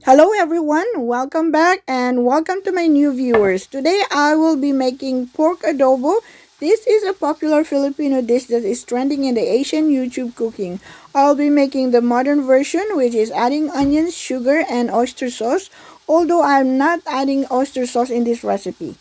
Hello everyone, welcome back and welcome to my new viewers. Today I will be making pork adobo. This is a popular Filipino dish that is trending in the Asian YouTube cooking. I'll be making the modern version, which is adding onions, sugar, and oyster sauce, although I'm not adding oyster sauce in this recipe.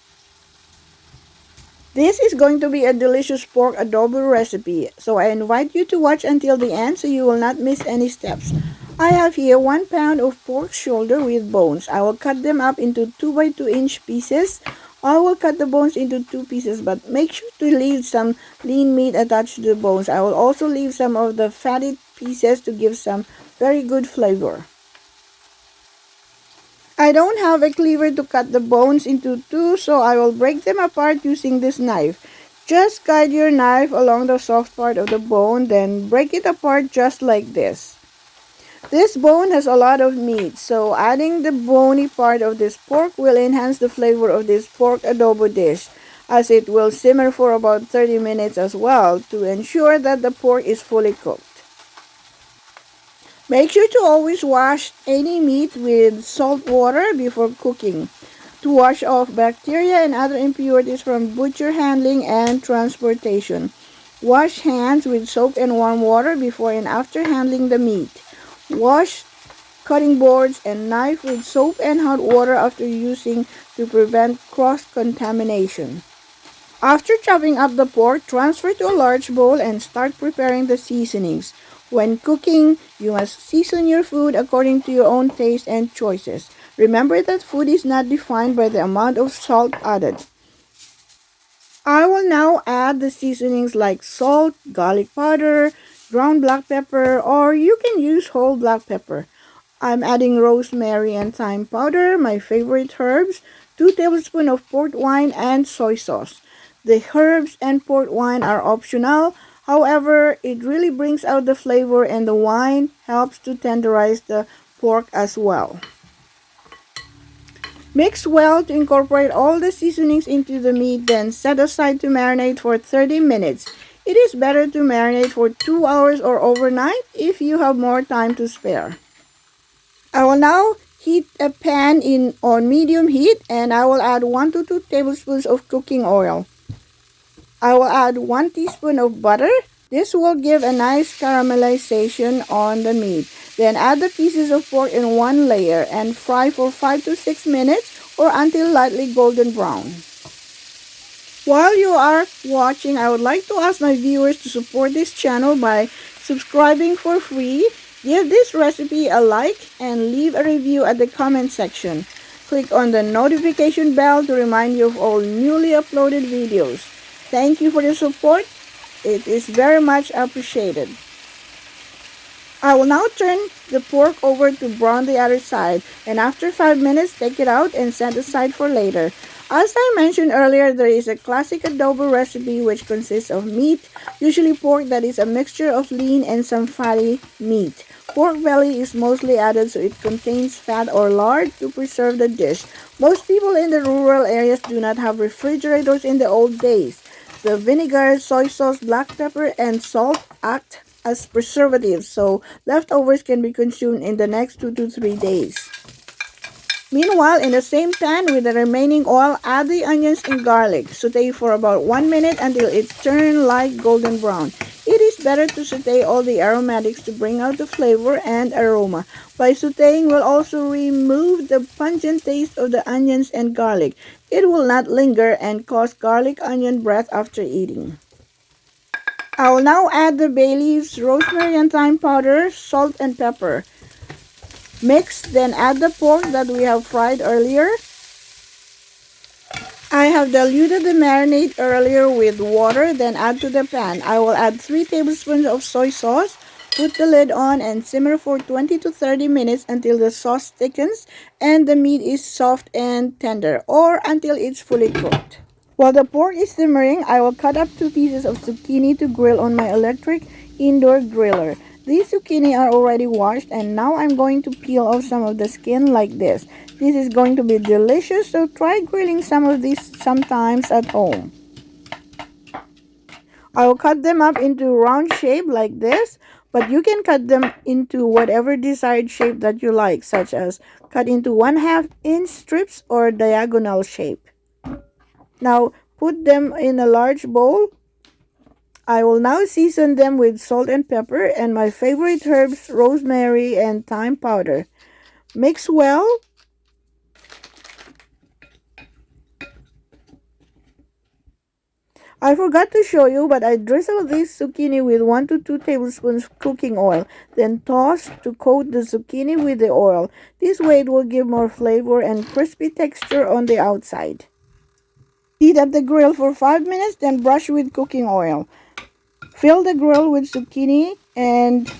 This is going to be a delicious pork adobo recipe, so I invite you to watch until the end so you will not miss any steps. I have here 1 pound of pork shoulder with bones. I will cut them up into 2 by 2 inch pieces. I will cut the bones into 2 pieces, but make sure to leave some lean meat attached to the bones. I will also leave some of the fatty pieces to give some very good flavor. I don't have a cleaver to cut the bones into two, so I will break them apart using this knife. Just guide your knife along the soft part of the bone, then break it apart just like this. This bone has a lot of meat, so adding the bony part of this pork will enhance the flavor of this pork adobo dish, as it will simmer for about 30 minutes as well to ensure that the pork is fully cooked. Make sure to always wash any meat with salt water before cooking to wash off bacteria and other impurities from butcher handling and transportation. Wash hands with soap and warm water before and after handling the meat. Wash cutting boards and knife with soap and hot water after using to prevent cross-contamination. After chopping up the pork, transfer to a large bowl and start preparing the seasonings. When cooking, you must season your food according to your own taste and choices. Remember that food is not defined by the amount of salt added. I will now add the seasonings like salt, garlic powder, ground black pepper, or you can use whole black pepper. I'm adding rosemary and thyme powder, my favorite herbs, 2 tablespoons of port wine, and soy sauce. The herbs and port wine are optional. However, it really brings out the flavor, and the wine helps to tenderize the pork as well. Mix well to incorporate all the seasonings into the meat, then set aside to marinate for 30 minutes. It is better to marinate for 2 hours or overnight if you have more time to spare. I will now heat a pan on medium heat, and I will add 1 to 2 tablespoons of cooking oil. I will add 1 teaspoon of butter. This will give a nice caramelization on the meat. Then add the pieces of pork in one layer and fry for 5 to 6 minutes or until lightly golden brown. While you are watching, I would like to ask my viewers to support this channel by subscribing for free. Give this recipe a like and leave a review at the comment section. Click on the notification bell to remind you of all newly uploaded videos. Thank you for the support. It is very much appreciated. I will now turn the pork over to brown the other side, and after 5 minutes take it out and set aside for later. As I mentioned earlier, there is a classic adobo recipe which consists of meat, usually pork that is a mixture of lean and some fatty meat. Pork belly is mostly added so it contains fat or lard to preserve the dish. Most people in the rural areas do not have refrigerators in the old days. The vinegar, soy sauce, black pepper, and salt act as preservatives, so leftovers can be consumed in the next 2 to 3 days. Meanwhile, in the same pan with the remaining oil, add the onions and garlic. Saute for about 1 minute until it turns light golden brown. It is better to saute all the aromatics to bring out the flavor and aroma. By sauteing, we'll also remove the pungent taste of the onions and garlic. It will not linger and cause garlic onion breath after eating. I will now add the bay leaves, rosemary and thyme powder, salt and pepper. Mix, then add the pork that we have fried earlier. I have diluted the marinade earlier with water, then add to the pan. I will add 3 tablespoons of soy sauce. Put the lid on and simmer for 20 to 30 minutes until the sauce thickens and the meat is soft and tender, or until it's fully cooked. While the pork is simmering, I will cut up 2 pieces of zucchini to grill on my electric indoor griller. These zucchini are already washed, and now I'm going to peel off some of the skin like this. This is going to be delicious, so try grilling some of these sometimes at home. I will cut them up into round shape like this, But you can cut them into whatever desired shape that you like, such as cut into 1/2 inch strips or diagonal shape. Now put them in a large bowl. I will now season them with salt and pepper and my favorite herbs, rosemary and thyme powder. Mix well. I forgot to show you, but I drizzle this zucchini with 1 to 2 tablespoons cooking oil, then toss to coat the zucchini with the oil. This way it will give more flavor and crispy texture on the outside. Heat up the grill for 5 minutes, then brush with cooking oil. Fill the grill with zucchini and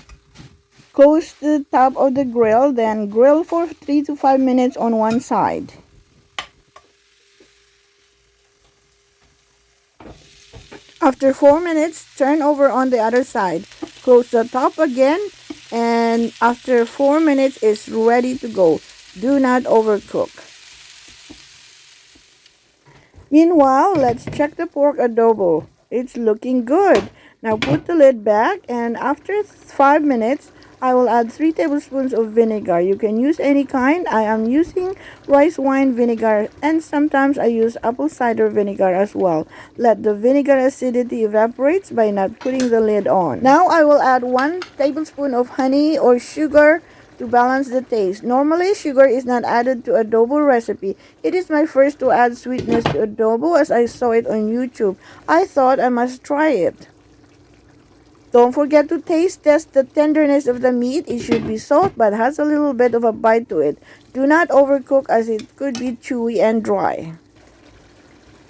close the top of the grill, then grill for 3 to 5 minutes on one side. After 4 minutes, turn over on the other side. Close the top again, and after 4 minutes, it's ready to go. Do not overcook. Meanwhile, let's check the pork adobo. It's looking good. Now put the lid back, and after 5 minutes, I will add 3 tablespoons of vinegar. You can use any kind. I am using rice wine vinegar, and sometimes I use apple cider vinegar as well. Let the vinegar acidity evaporate by not putting the lid on. Now I will add 1 tablespoon of honey or sugar to balance the taste. Normally, sugar is not added to adobo recipe. It is my first to add sweetness to adobo as I saw it on YouTube. I thought I must try it. Don't forget to taste test the tenderness of the meat. It should be soft but has a little bit of a bite to it. Do not overcook as it could be chewy and dry.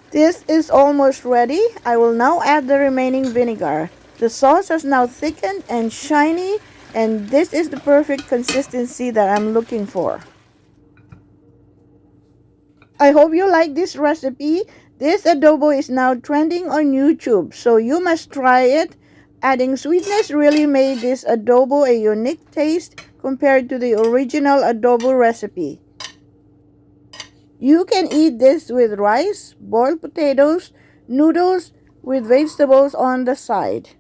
This is almost ready. I will now add the remaining vinegar. The sauce has now thickened and shiny, and this is the perfect consistency that I'm looking for. I hope you like this recipe. This adobo is now trending on YouTube, so you must try it. Adding sweetness really made this adobo a unique taste compared to the original adobo recipe. You can eat this with rice, boiled potatoes, noodles, with vegetables on the side.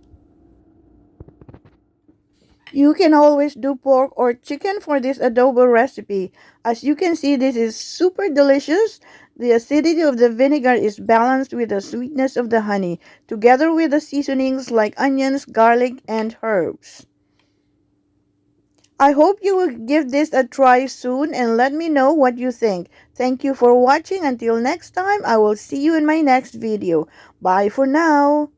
You can always do pork or chicken for this adobo recipe. As you can see, this is super delicious. The acidity of the vinegar is balanced with the sweetness of the honey, together with the seasonings like onions, garlic, and herbs. I hope you will give this a try soon and let me know what you think. Thank you for watching. Until next time, I will see you in my next video. Bye for now.